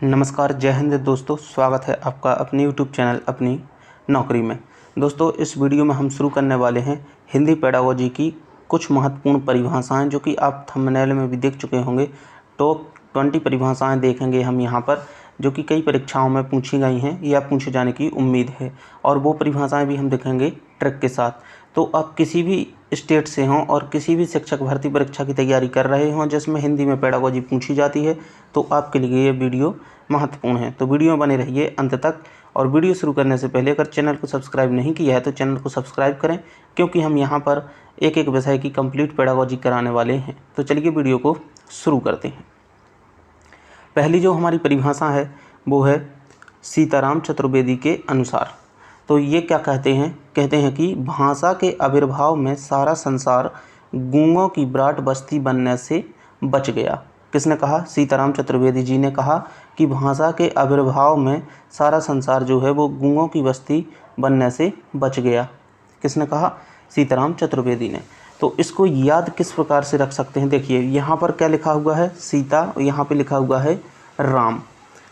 नमस्कार, जय हिंद दोस्तों। स्वागत है आपका अपने YouTube चैनल अपनी नौकरी में। दोस्तों, इस वीडियो में हम शुरू करने वाले हैं हिंदी पेडागोजी की कुछ महत्वपूर्ण परिभाषाएं, जो कि आप थंबनेल में भी देख चुके होंगे। टॉप 20 परिभाषाएं देखेंगे हम यहाँ पर, जो कि कई परीक्षाओं में पूछी गई हैं या पूछे जाने की उम्मीद है। और वो परिभाषाएं भी हम देखेंगे ट्रिक के साथ। तो आप किसी भी स्टेट से हों और किसी भी शिक्षक भर्ती परीक्षा की तैयारी कर रहे हों जिसमें हिंदी में पेडागोजी पूछी जाती है, तो आपके लिए ये वीडियो महत्वपूर्ण है। तो वीडियो में बने रहिए अंत तक। और वीडियो शुरू करने से पहले अगर चैनल को सब्सक्राइब नहीं किया है तो चैनल को सब्सक्राइब करें, क्योंकि हम यहाँ पर एक एक विषय की कंप्लीट पेडागोजी कराने वाले हैं। तो चलिए वीडियो को शुरू करते हैं। पहली जो हमारी परिभाषा है वो है सीताराम चतुर्वेदी के अनुसार। तो ये क्या कहते हैं कि भाषा के आविर्भाव में सारा संसार गूंगों की विराट बस्ती बनने से बच गया। किसने कहा? सीताराम चतुर्वेदी जी ने कहा कि भाषा के आविर्भाव में सारा संसार जो है वो गूंगों की बस्ती बनने से बच गया। किसने कहा? सीताराम चतुर्वेदी ने। तो इसको याद किस प्रकार से रख सकते हैं? देखिए, यहाँ पर क्या लिखा हुआ है? सीता, और यहाँ पे लिखा हुआ है राम,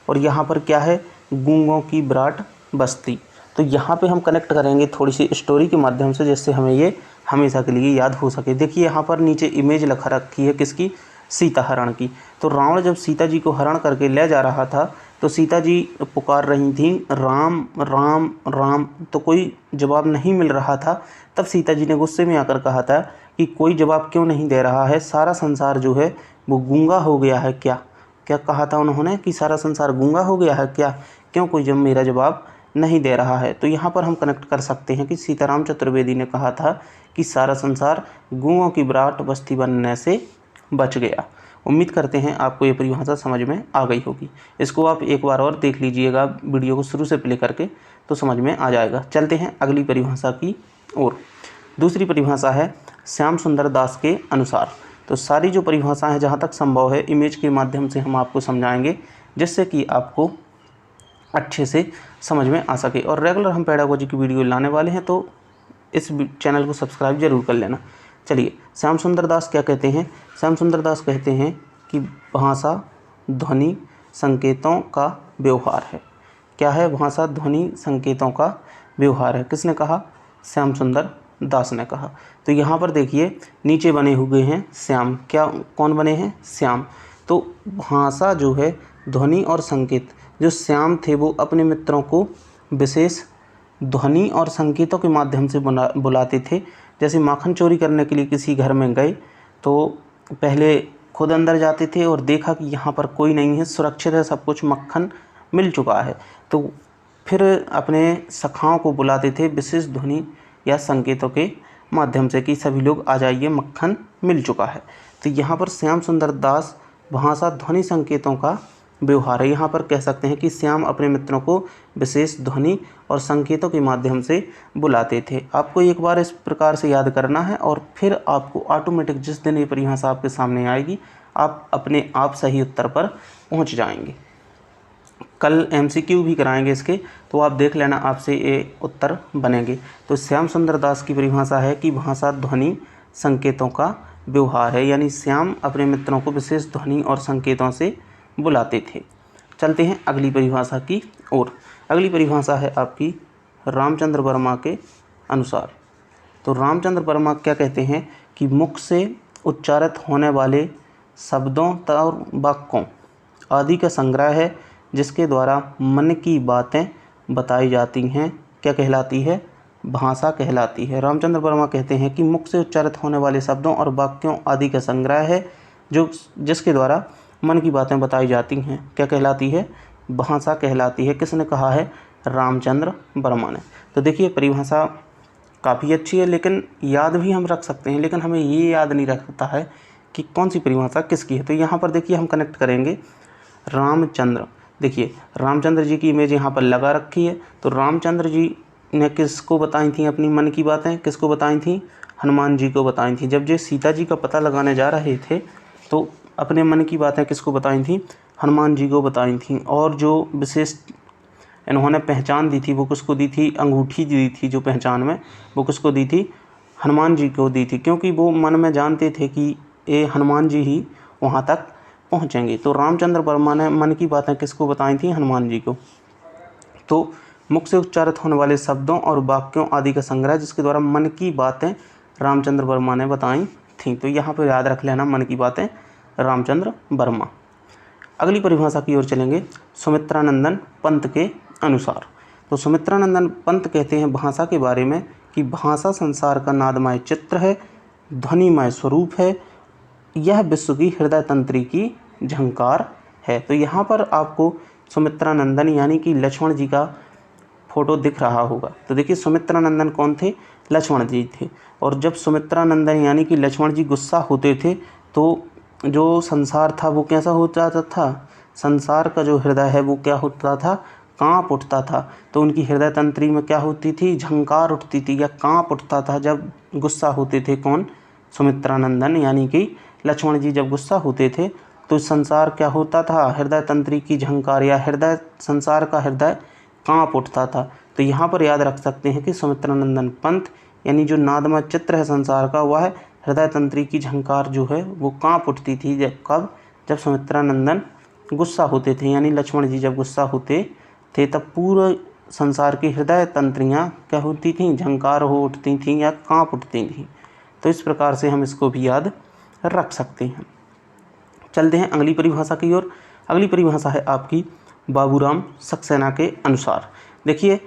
और यहाँ पर क्या है? गूंगों की विराट बस्ती। तो यहाँ पे हम कनेक्ट करेंगे थोड़ी सी स्टोरी के माध्यम से, जिससे हमें ये हमेशा के लिए याद हो सके। देखिए, यहाँ पर नीचे इमेज लिखा रखी है किसकी? सीता हरण की। तो रावण जब सीता जी को हरण करके ले जा रहा था तो सीता जी पुकार रही थी राम राम राम, तो कोई जवाब नहीं मिल रहा था। तब सीता जी ने गुस्से में आकर कहा था कि कोई जवाब क्यों नहीं दे रहा है? सारा संसार जो है वो गूंगा हो गया है क्या? क्या कहा था उन्होंने कि सारा संसार गूंगा हो गया है क्या? क्यों कोई जब मेरा जवाब नहीं दे रहा है? तो यहाँ पर हम कनेक्ट कर सकते हैं कि सीताराम चतुर्वेदी ने कहा था कि सारा संसार गूंगों की विराट बस्ती बनने से बच गया। उम्मीद करते हैं आपको ये परिभाषा समझ में आ गई होगी। इसको आप एक बार और देख लीजिएगा वीडियो को शुरू से प्ले करके, तो समझ में आ जाएगा। चलते हैं अगली परिभाषा की ओर। दूसरी परिभाषा है श्याम सुंदर दास के अनुसार। तो सारी जो परिभाषा है जहाँ तक संभव है इमेज के माध्यम से हम आपको समझाएंगे, जिससे कि आपको अच्छे से समझ में आ सके। और रेगुलर हम पेडागोजी की वीडियो लाने वाले हैं, तो इस चैनल को सब्सक्राइब जरूर कर लेना। चलिए, श्याम सुंदर दास क्या कहते हैं? श्याम सुंदर दास कहते हैं कि भाषा ध्वनि संकेतों का व्यवहार है। क्या है? भाषा ध्वनि संकेतों का व्यवहार है। किसने कहा? श्याम सुंदर दास ने कहा। तो यहाँ पर देखिए नीचे बने हुए हैं श्याम। क्या कौन बने हैं? श्याम। तो भाषा जो है, ध्वनि और संकेत, जो श्याम थे वो अपने मित्रों को विशेष ध्वनि और संकेतों के माध्यम से बुलाते थे। जैसे माखन चोरी करने के लिए किसी घर में गए तो पहले खुद अंदर जाते थे और देखा कि यहाँ पर कोई नहीं है, सुरक्षित है, सब कुछ, मक्खन मिल चुका है, तो फिर अपने सखाओं को बुलाते थे विशेष ध्वनि या संकेतों के माध्यम से कि सभी लोग आ जाइए, मक्खन मिल चुका है। तो यहाँ पर श्याम सुंदर दास भाषा ध्वनि संकेतों का व्यवहार है। यहाँ पर कह सकते हैं कि श्याम अपने मित्रों को विशेष ध्वनि और संकेतों के माध्यम से बुलाते थे। आपको एक बार इस प्रकार से याद करना है और फिर आपको ऑटोमेटिक जिस दिन ये परिभाषा आपके सामने आएगी आप अपने आप सही उत्तर पर पहुंच जाएंगे। कल MCQ भी कराएंगे इसके, तो आप देख लेना, आपसे ये उत्तर बनेंगे। तो श्याम सुंदर दास की परिभाषा है कि भाषा ध्वनि संकेतों का व्यवहार है, यानी श्याम अपने मित्रों को विशेष ध्वनि और संकेतों से बुलाते थे। चलते हैं अगली परिभाषा की ओर। अगली परिभाषा है आपकी रामचंद्र वर्मा के अनुसार। तो रामचंद्र वर्मा क्या कहते हैं कि मुख से उच्चारित होने वाले शब्दों और वाक्यों आदि का संग्रह है, जिसके द्वारा मन की बातें बताई जाती हैं। क्या कहलाती है? भाषा कहलाती है। रामचंद्र वर्मा कहते हैं कि मुख से उच्चारित होने वाले शब्दों और वाक्यों आदि का संग्रह है जो जिसके द्वारा मन की बातें बताई जाती हैं। क्या कहलाती है? भाषा कहलाती है। किसने कहा है? रामचंद्र वर्मा ने। तो देखिए, परिभाषा काफ़ी अच्छी है, लेकिन याद भी हम रख सकते हैं, लेकिन हमें ये याद नहीं रखता है कि कौन सी परिभाषा किसकी है। तो यहाँ पर देखिए हम कनेक्ट करेंगे रामचंद्र। देखिए, रामचंद्र जी की इमेज यहाँ पर लगा रखी है। तो रामचंद्र जी ने किसको बताई थी अपनी मन की बातें? किसको बताई थी? हनुमान जी को बताई थी। जब ये सीता जी का पता लगाने जा रहे थे तो अपने मन की बातें किसको बताई थी? हनुमान जी को बताई थी। और जो विशेष इन्होंने पहचान दी थी वो किसको दी थी? अंगूठी दी थी जो पहचान में, वो किसको दी थी? हनुमान जी को दी थी, क्योंकि वो मन में जानते थे कि ये हनुमान जी ही वहाँ तक पहुँचेंगे। तो रामचंद्र वर्मा ने मन की बातें किसको बताई थी? हनुमान जी को। तो मुख से उच्चारित होने वाले शब्दों और वाक्यों आदि का संग्रह जिसके द्वारा मन की बातें रामचंद्र वर्मा ने बताई थी। तो यहाँ पर याद रख लेना, मन की बातें रामचंद्र वर्मा। अगली परिभाषा की ओर चलेंगे, सुमित्रानंदन पंत के अनुसार। तो सुमित्रानंदन पंत कहते हैं भाषा के बारे में कि भाषा संसार का नादमय चित्र है, ध्वनिमय स्वरूप है, यह विश्व की हृदय तंत्री की झंकार है। तो यहाँ पर आपको सुमित्रानंदन यानी कि लक्ष्मण जी का फोटो दिख रहा होगा। तो देखिए सुमित्रानंदन कौन थे? लक्ष्मण जी थे। और जब सुमित्रानंदन यानी कि लक्ष्मण जी गुस्सा होते थे तो जो संसार था वो कैसा हो जाता था? संसार का जो हृदय है वो क्या होता था? कांप उठता था। तो उनकी हृदय तंत्री में क्या होती थी? झंकार उठती थी या कांप उठता था जब गुस्सा होते थे। कौन? सुमित्रानंदन यानी कि लक्ष्मण जी जब गुस्सा होते थे तो संसार क्या होता था? हृदय तंत्री की झंकार या हृदय संसार का हृदय कांप उठता था। तो यहाँ पर याद रख सकते हैं कि सुमित्रानंदन पंत यानी जो नादमय चित्र है संसार का, वह हृदय तंत्री की झंकार जो है वो कांप उठती थी। कब? जब सुमित्रानंदन गुस्सा होते थे, यानी लक्ष्मण जी जब गुस्सा होते थे तब पूरे संसार की हृदय तंत्रियाँ क्या होती थीं? झंकार हो उठती थीं या कांप उठती थीं। तो इस प्रकार से हम इसको भी याद रख सकते हैं। चलते हैं अगली परिभाषा की ओर। अगली परिभाषा है आपकी बाबूराम सक्सेना के अनुसार। देखिए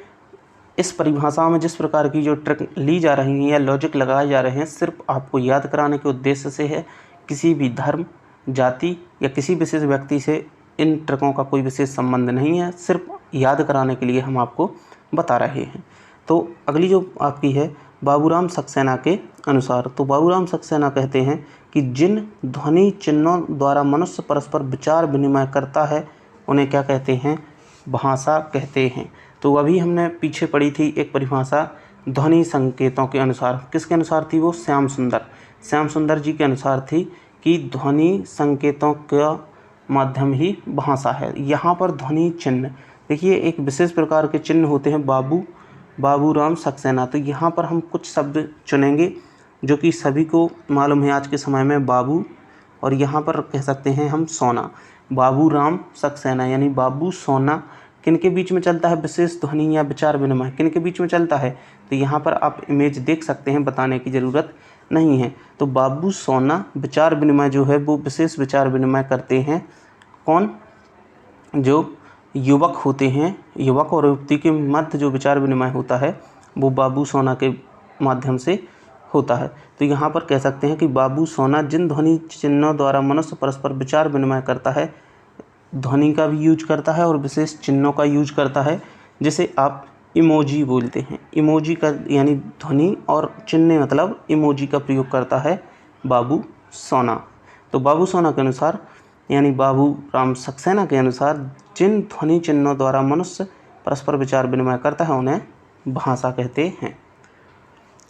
इस परिभाषा में जिस प्रकार की जो ट्रिक ली जा रही हैं या लॉजिक लगाए जा रहे हैं, सिर्फ आपको याद कराने के उद्देश्य से है। किसी भी धर्म, जाति या किसी विशेष व्यक्ति से इन ट्रिकों का कोई विशेष संबंध नहीं है, सिर्फ याद कराने के लिए हम आपको बता रहे हैं। तो अगली जो आपकी है बाबूराम सक्सेना के अनुसार। तो बाबूराम सक्सेना कहते हैं कि जिन ध्वनि चिन्हों द्वारा मनुष्य परस्पर विचार विनिमय करता है उन्हें क्या कहते हैं? भाषा कहते हैं। तो अभी हमने पीछे पढ़ी थी एक परिभाषा ध्वनि संकेतों के अनुसार। किसके अनुसार थी वो? श्याम सुंदर जी के अनुसार थी कि ध्वनि संकेतों का माध्यम ही भाषा है। यहाँ पर ध्वनि चिन्ह देखिए, एक विशेष प्रकार के चिन्ह होते हैं बाबूराम सक्सेना। तो यहाँ पर हम कुछ शब्द चुनेंगे जो कि सभी को मालूम है आज के समय में, बाबू, और यहाँ पर कह सकते हैं हम सोना। बाबूराम सक्सेना यानी बाबू सोना किन के बीच में चलता है? विशेष ध्वनि या विचार विनिमय किन के बीच में चलता है? तो यहाँ पर आप इमेज देख सकते हैं, बताने की ज़रूरत नहीं है। तो बाबू सोना विचार विनिमय जो है वो विशेष विचार विनिमय करते हैं। कौन? जो युवक होते हैं, युवक और युवती के मध्य जो विचार विनिमय होता है वो बाबू सोना के माध्यम से होता है। तो यहाँ पर कह सकते हैं कि बाबू सोना जिन ध्वनि चिन्हों द्वारा मनुष्य परस्पर विचार विनिमय करता है, ध्वनि का भी यूज करता है और विशेष चिन्हों का यूज करता है, जिसे आप इमोजी बोलते हैं। इमोजी का यानी ध्वनि और चिन्ह मतलब इमोजी का प्रयोग करता है बाबू सोना। तो बाबू सोना के अनुसार यानी बाबूराम सक्सेना के अनुसार जिन ध्वनि चिन्हों द्वारा मनुष्य परस्पर विचार विनिमय करता है उन्हें भाषा कहते हैं।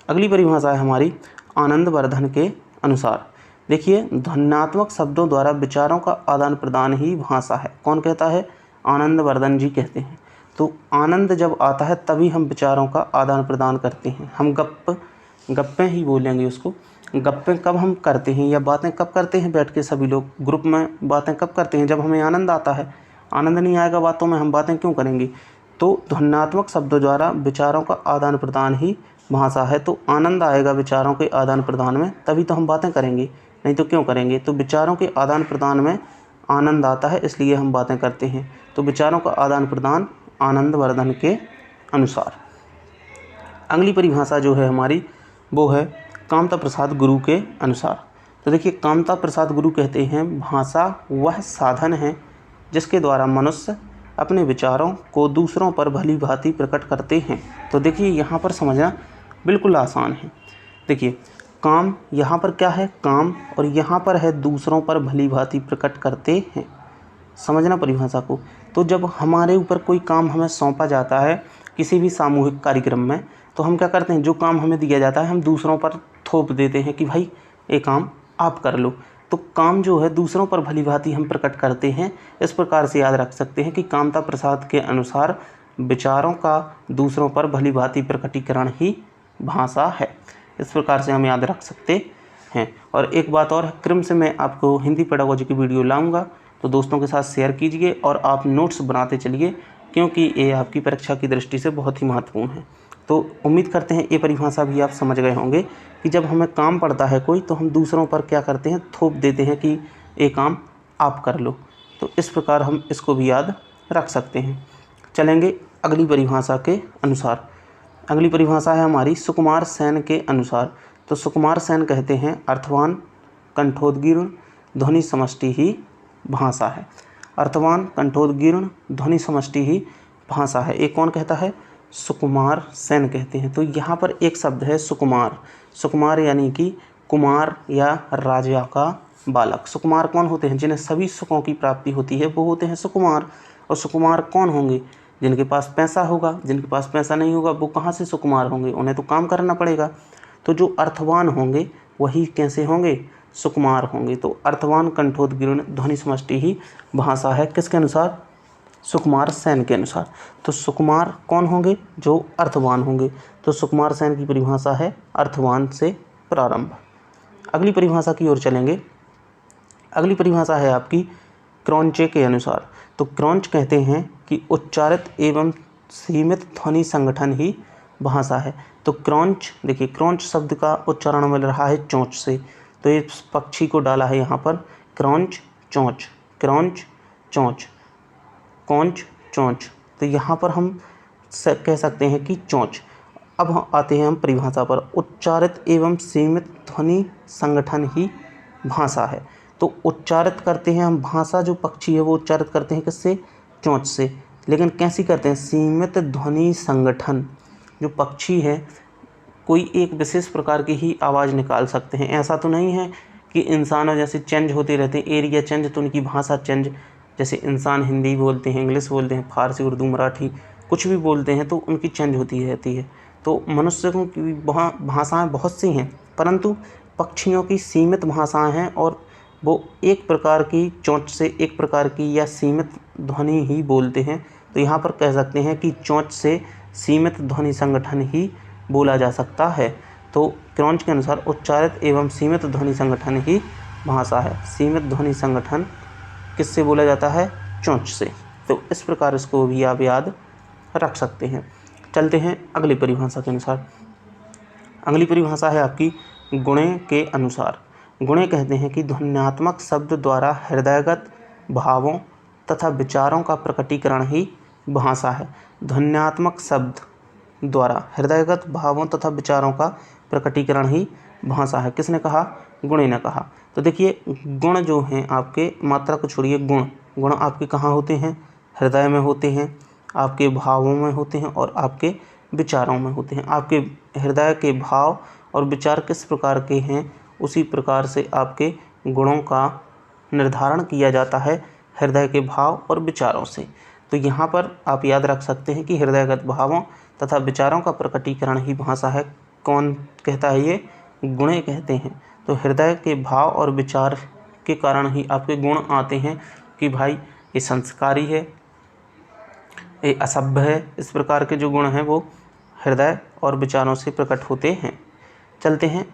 अगली परिभाषा है हमारी आनंदवर्धन के अनुसार। देखिए ध्वन्यात्मक शब्दों द्वारा विचारों का आदान प्रदान ही भाषा है। कौन कहता है? आनंदवर्धन जी कहते हैं। तो आनंद जब आता है तभी हम विचारों का आदान प्रदान करते हैं। हम गप्पे ही बोलेंगे उसको। गप्पे कब हम करते हैं या बातें कब करते हैं? बैठ के सभी लोग ग्रुप में बातें कब करते हैं? जब हमें आनंद आता है। आनंद नहीं आएगा बातों में, हम बातें क्यों करेंगे? तो ध्वन्यात्मक शब्दों द्वारा विचारों का आदान प्रदान ही भाषा है। तो आनंद आएगा विचारों के आदान प्रदान में, तभी तो हम बातें करेंगे, नहीं तो क्यों करेंगे? तो विचारों के आदान प्रदान में आनंद आता है, इसलिए हम बातें करते हैं। तो विचारों का आदान प्रदान आनंदवर्धन के अनुसार। अगली परिभाषा जो है हमारी वो है कामता प्रसाद गुरु के अनुसार। तो देखिए कामता प्रसाद गुरु कहते हैं भाषा वह साधन है जिसके द्वारा मनुष्य अपने विचारों को दूसरों पर भली भांति प्रकट करते हैं। तो देखिए यहाँ पर समझना बिल्कुल आसान है। देखिए काम यहाँ पर क्या है? काम, और यहाँ पर है दूसरों पर भली भांति प्रकट करते हैं। समझना परिभाषा को। तो जब हमारे ऊपर कोई काम हमें सौंपा जाता है किसी भी सामूहिक कार्यक्रम में, तो हम क्या करते हैं? जो काम हमें दिया जाता है हम दूसरों पर थोप देते हैं कि भाई ये काम आप कर लो। तो काम जो है दूसरों पर भली भांति हम प्रकट करते हैं। इस प्रकार से याद रख सकते हैं कि कामता प्रसाद के अनुसार विचारों का दूसरों पर भली भांति प्रकटीकरण ही भाषा है। इस प्रकार से हम याद रख सकते हैं। और एक बात और, क्रम से मैं आपको हिंदी पेडागोजी की वीडियो लाऊंगा, तो दोस्तों के साथ शेयर कीजिए और आप नोट्स बनाते चलिए, क्योंकि ये आपकी परीक्षा की दृष्टि से बहुत ही महत्वपूर्ण है। तो उम्मीद करते हैं ये परिभाषा भी आप समझ गए होंगे कि जब हमें काम पड़ता है कोई, तो हम दूसरों पर क्या करते हैं, थोप देते हैं कि ये काम आप कर लो। तो इस प्रकार हम इसको भी याद रख सकते हैं। चलेंगे अगली परिभाषा के अनुसार। अगली परिभाषा है हमारी सुकुमार सेन के अनुसार। तो सुकुमार सेन कहते हैं अर्थवान कंठोद्गीर्ण ध्वनि समष्टि ही भाषा है। अर्थवान कंठोद्गीर्ण ध्वनि समष्टि ही भाषा है। एक कौन कहता है, सुकुमार सेन कहते हैं। तो यहाँ पर एक शब्द है सुकुमार। सुकुमार यानी कि कुमार या राजा का बालक। सुकुमार कौन होते हैं, जिन्हें सभी सुखों की प्राप्ति होती है, वो होते हैं सुकुमार। और सुकुमार कौन होंगे, जिनके पास पैसा होगा। जिनके पास पैसा नहीं होगा वो कहाँ से सुकुमार होंगे, उन्हें तो काम करना पड़ेगा। तो जो अर्थवान होंगे वही कैसे होंगे, सुकुमार होंगे। तो अर्थवान कंठोद्गीर्ण ध्वनि समष्टि ही भाषा है, किसके अनुसार, सुकुमार सेन के अनुसार। तो सुकुमार कौन होंगे, जो अर्थवान होंगे। तो सुकुमार सेन की परिभाषा है अर्थवान से प्रारंभ। अगली परिभाषा की ओर चलेंगे। अगली परिभाषा है आपकी क्रॉन्चे के अनुसार। तो क्रॉन्च कहते हैं कि उच्चारित एवं सीमित ध्वनि संगठन ही भाषा है। तो क्रॉन्च, देखिए क्रॉन्च शब्द का उच्चारण मिल रहा है चोंच से, तो इस पक्षी को डाला है यहाँ पर क्रॉन्च चोंच, क्रॉन्च चोंच, कौंच चोंच। तो यहाँ पर हम कह सकते हैं कि चोंच। अब आते हैं हम परिभाषा पर, उच्चारित एवं सीमित ध्वनि संगठन ही भाषा है। तो उच्चारित करते हैं हम, भाषा जो पक्षी है वो उच्चारित करते हैं किससे, चोंच से। लेकिन कैसी करते हैं, सीमित ध्वनि संगठन। जो पक्षी है कोई एक विशेष प्रकार की ही आवाज़ निकाल सकते हैं। ऐसा तो नहीं है कि इंसानों जैसे चेंज होते रहते हैं, एरिया चेंज तो उनकी भाषा चेंज। जैसे इंसान हिंदी बोलते हैं, इंग्लिश बोलते हैं, फारसी, उर्दू, मराठी कुछ भी बोलते हैं तो उनकी चेंज होती रहती है। तो मनुष्यों की भी भाषाएँ बहुत सी हैं, परंतु पक्षियों की सीमित भाषाएँ हैं और वो एक प्रकार की चोंच से एक प्रकार की या सीमित ध्वनि ही बोलते हैं। तो यहाँ पर कह सकते हैं कि चोंच से सीमित ध्वनि संगठन ही बोला जा सकता है। तो क्रॉन्च के अनुसार उच्चारित एवं सीमित ध्वनि संगठन ही भाषा है। सीमित ध्वनि संगठन किससे बोला जाता है, चोंच से। तो इस प्रकार इसको भी आप याद रख सकते हैं। चलते हैं अगली परिभाषा के अनुसार। अगली परिभाषा है आपकी गुणे के अनुसार। गुणे कहते हैं कि ध्वन्यात्मक शब्द द्वारा हृदयगत भावों तथा विचारों का प्रकटीकरण ही भाषा है। ध्वन्यात्मक शब्द द्वारा हृदयगत भावों तथा विचारों का प्रकटीकरण ही भाषा है। किसने कहा, गुणे ने कहा। तो देखिए गुण जो हैं आपके, मात्रा को छोड़िए, गुण आपके कहाँ होते हैं, हृदय में होते हैं, आपके भावों में होते हैं और आपके विचारों में होते हैं। आपके हृदय के भाव और विचार किस प्रकार के हैं, उसी प्रकार से आपके गुणों का निर्धारण किया जाता है हृदय के भाव और विचारों से। तो यहाँ पर आप याद रख सकते हैं कि हृदयगत भावों तथा विचारों का प्रकटीकरण ही भाषा है। कौन कहता है ये, गुणे कहते हैं। तो हृदय के भाव और विचार के कारण ही आपके गुण आते हैं कि भाई ये संस्कारी है, ये असभ्य है। इस प्रकार के जो गुण हैं वो हृदय और विचारों से प्रकट होते हैं। चलते हैं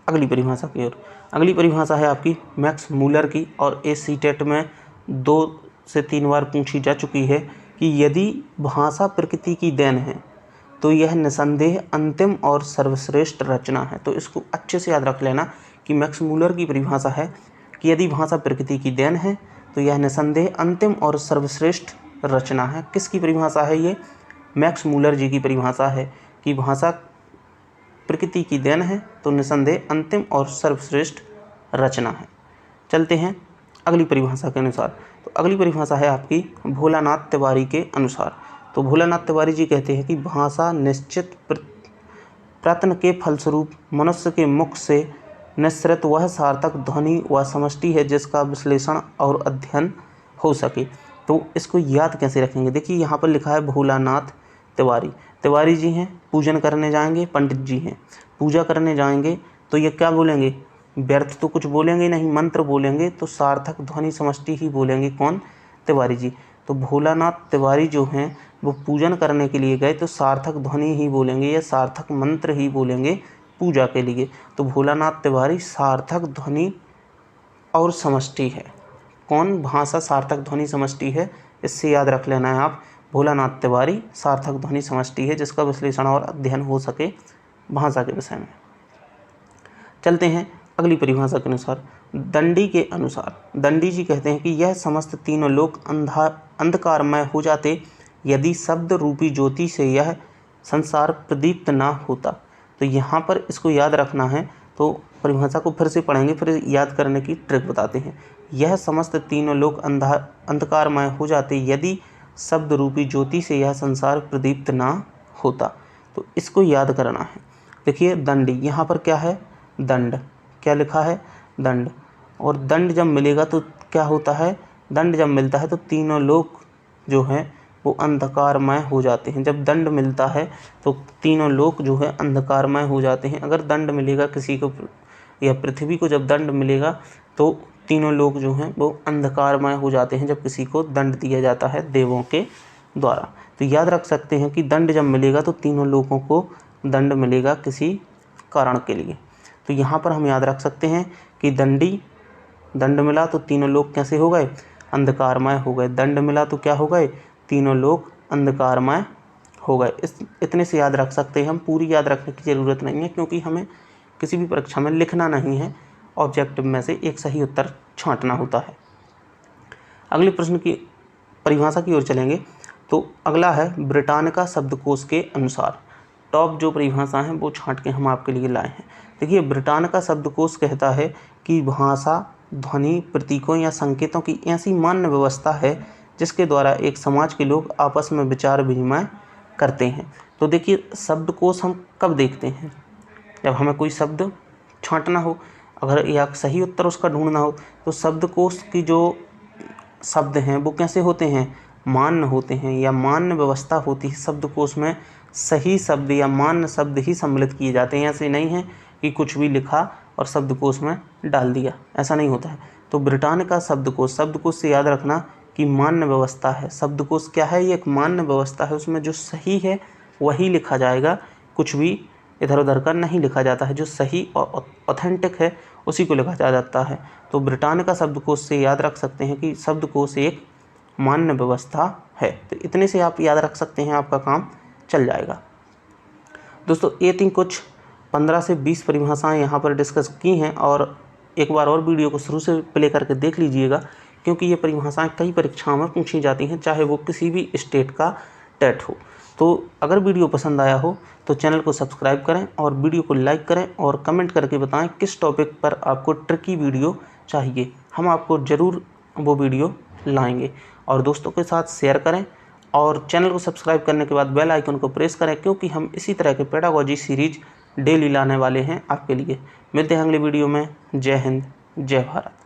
अगली परिभाषा की ओर। अगली परिभाषा है आपकी मैक्स मूलर की, और ये सीटेट में 2 से 3 बार पूछी जा चुकी है कि यदि भाषा प्रकृति की देन है तो यह निसंदेह अंतिम और सर्वश्रेष्ठ रचना है। तो इसको अच्छे से याद रख लेना कि मैक्स मूलर की परिभाषा है कि यदि भाषा प्रकृति की देन है तो यह निसंदेह अंतिम और सर्वश्रेष्ठ रचना है। किसकी परिभाषा है ये, मैक्स मूलर जी की परिभाषा है कि भाषा प्रकृति की देन है तो निसंदेह अंतिम और सर्वश्रेष्ठ रचना है। चलते हैं अगली परिभाषा के अनुसार। तो अगली परिभाषा है आपकी भोलानाथ तिवारी के अनुसार। तो भोलानाथ तिवारी जी कहते हैं कि भाषा निश्चित प्रयत्न के फलस्वरूप मनुष्य के मुख से निःसृत वह सार्थक ध्वनि व समष्टि है जिसका विश्लेषण और अध्ययन हो सके। तो इसको याद कैसे रखेंगे, देखिए यहाँ पर लिखा है भोलानाथ तिवारी। तिवारी जी हैं, पूजन करने जाएंगे, पंडित जी हैं, पूजा करने जाएंगे, तो ये क्या बोलेंगे, व्यर्थ तो कुछ बोलेंगे नहीं, मंत्र बोलेंगे, तो सार्थक ध्वनि समष्टि ही बोलेंगे। कौन, तिवारी जी। तो भोलानाथ तिवारी जो हैं वो पूजन करने के लिए गए तो सार्थक ध्वनि ही बोलेंगे या सार्थक मंत्र ही बोलेंगे। पूजा के लिए। तो भोलानाथ तिवारी सार्थक ध्वनि और समष्टि है। कौन? भाषा सार्थक ध्वनि समष्टि है, इससे याद रख लेना है आप। भोलानाथ तिवारी सार्थक ध्वनि समष्टि है, जिसका विश्लेषण और अध्ययन हो सके भाषा के विषय में। चलते हैं अगली परिभाषा के अनुसार। दंडी के अनुसार दंडी जी कहते हैं कि यह समस्त तीनों लोक अंधकारमय हो जाते यदि शब्द रूपी ज्योति से यह संसार प्रदीप्त ना होता। तो यहाँ पर इसको याद रखना है, तो परिभाषा को फिर से पढ़ेंगे, फिर याद करने की ट्रिक बताते हैं। यह समस्त तीनों लोक अंधकारमय हो जाते यदि शब्द रूपी ज्योति से यह संसार प्रदीप्त ना होता। तो इसको याद करना है। देखिए दंडी, यहाँ पर क्या है? दंड। क्या लिखा है? दंड। और दंड जब मिलेगा तो क्या होता है? दंड जब मिलता है तो तीनों लोक जो हैं वो अंधकारमय हो जाते हैं। जब दंड मिलता है तो तीनों लोक जो है अंधकारमय हो जाते हैं। अगर दंड मिलेगा किसी को या पृथ्वी को जब दंड मिलेगा तो तीनों लोक जो हैं वो अंधकारमय हो जाते हैं जब किसी को दंड दिया जाता है देवों के द्वारा। तो याद रख सकते हैं कि दंड जब मिलेगा तो तीनों लोगों को दंड मिलेगा किसी कारण के लिए। तो यहाँ पर हम याद रख सकते हैं कि दंड मिला तो तीनों लोग कैसे हो गए? अंधकारमय हो गए। दंड मिला तो क्या हो गए? तीनों लोग अंधकारमय हो गए। इतने से याद रख सकते हैं हम, पूरी याद रखने की ज़रूरत नहीं है, क्योंकि हमें किसी भी परीक्षा में लिखना नहीं है, ऑब्जेक्टिव में से एक सही उत्तर छांटना होता है। अगले प्रश्न की परिभाषा की ओर चलेंगे। तो अगला है ब्रिटानिका शब्दकोश के अनुसार। टॉप जो परिभाषा है वो छांट के हम आपके लिए लाए हैं। देखिए ब्रिटानिका शब्दकोश कहता है कि भाषा ध्वनि प्रतीकों या संकेतों की ऐसी मान्य व्यवस्था है जिसके द्वारा एक समाज के लोग आपस में विचार विनिमय करते हैं। तो देखिए शब्दकोश हम कब देखते हैं? जब हमें कोई शब्द छांटना हो, अगर या सही उत्तर उसका ढूंढना हो, तो शब्दकोश की जो शब्द हैं वो कैसे होते हैं? मान्य होते हैं, या मान्य व्यवस्था होती है। शब्दकोश में सही शब्द या मान्य शब्द ही सम्मिलित किए जाते हैं। ऐसे नहीं है कि कुछ भी लिखा और शब्दकोश में डाल दिया, ऐसा नहीं होता है। तो ब्रिटानिका शब्दकोश से याद रखना कि मान्य व्यवस्था है। शब्दकोश क्या है? ये एक मान्य व्यवस्था है, उसमें जो सही है वही लिखा जाएगा, कुछ भी इधर उधर का नहीं लिखा जाता है। जो सही और ऑथेंटिक है उसी को लिखा जाता है। तो ब्रिटानिका शब्दकोश से याद रख सकते हैं कि शब्दकोश एक मान्य व्यवस्था है। तो इतने से आप याद रख सकते हैं, आपका काम चल जाएगा। दोस्तों ये थी कुछ 15 से 20 परिभाषाएं यहाँ पर डिस्कस की हैं, और एक बार और वीडियो को शुरू से प्ले करके देख लीजिएगा, क्योंकि ये परिभाषाएं कई परीक्षाओं में पूछी जाती हैं, चाहे वो किसी भी स्टेट का टेट हो। तो अगर वीडियो पसंद आया हो तो चैनल को सब्सक्राइब करें और वीडियो को लाइक करें, और कमेंट करके बताएं किस टॉपिक पर आपको ट्रिकी वीडियो चाहिए। हम आपको ज़रूर वो वीडियो लाएंगे। और दोस्तों के साथ शेयर करें, और चैनल को सब्सक्राइब करने के बाद बेल आइकन को प्रेस करें, क्योंकि हम इसी तरह के पेडागोजी सीरीज डेली लाने वाले हैं आपके लिए। मिलते हैं अगले वीडियो में। जय हिंद, जय भारत।